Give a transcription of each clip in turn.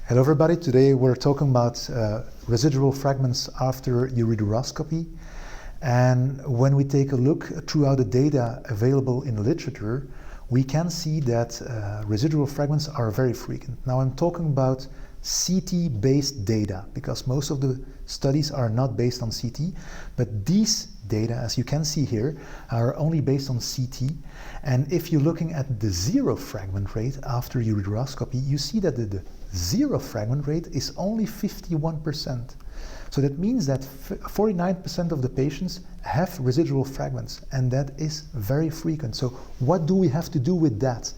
Hello everybody, today we're talking about residual fragments after ureteroscopy. And when we take a look throughout the data available in the literature, we can see that residual fragments are very frequent. Now I'm talking about CT-based data, because most of the studies are not based on CT, but these data, as you can see here, are only based on CT. And if you're looking at the zero fragment rate after ureteroscopy, you see that the zero fragment rate is only 51%. So that means that 49% of the patients have residual fragments, and that is very frequent. So what do we have to do with that?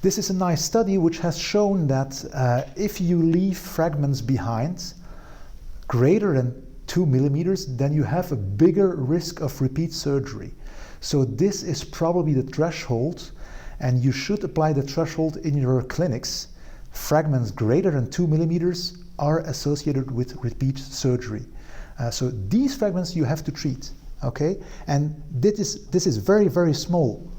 This is a nice study which has shown that if you leave fragments behind greater than 2 millimeters, then you have a bigger risk of repeat surgery. So this is probably the threshold, and you should apply the threshold in your clinics. Fragments greater than 2 millimeters are associated with repeat surgery. So these fragments you have to treat, okay? And this is very, very small.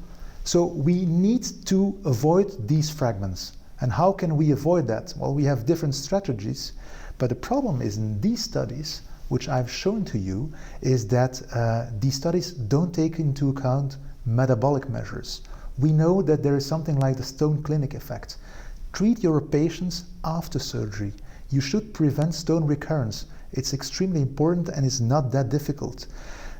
So we need to avoid these fragments. And how can we avoid that? Well, we have different strategies, but the problem is in these studies, which I've shown to you, is that these studies don't take into account metabolic measures. We know that there is something like the stone clinic effect. Treat your patients after surgery. You should prevent stone recurrence. It's extremely important and it's not that difficult.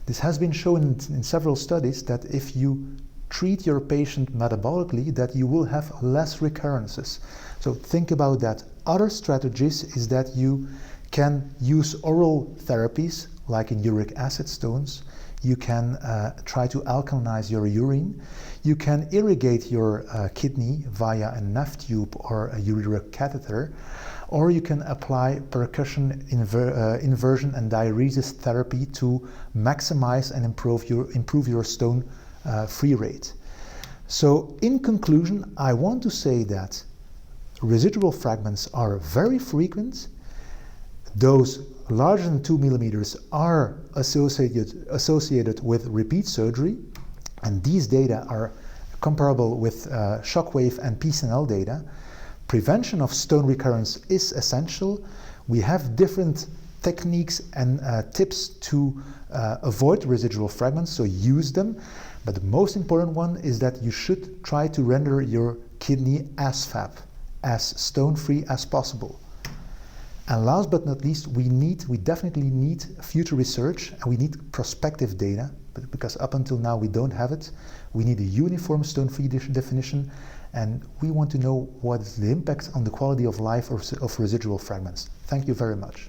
This has been shown in several studies that if you treat your patient metabolically, that you will have less recurrences. So think about that. Other strategies is that you can use oral therapies, like in uric acid stones. You can try to alkalinize your urine. You can irrigate your kidney via a NAF tube or a ureteral catheter, or you can apply percussion inversion and diuresis therapy to maximize and improve your stone free rate. So in conclusion, I want to say that residual fragments are very frequent. Those larger than 2 millimeters are associated with repeat surgery, and these data are comparable with shockwave and PCNL data. Prevention of stone recurrence is essential. We have different techniques and tips to avoid residual fragments, so use them. But the most important one is that you should try to render your kidney as fab, as stone-free as possible. And last but not least, we definitely need future research, and we need prospective data, because up until now we don't have it. We need a uniform stone-free definition, and we want to know what is the impact on the quality of life of residual fragments. Thank you very much.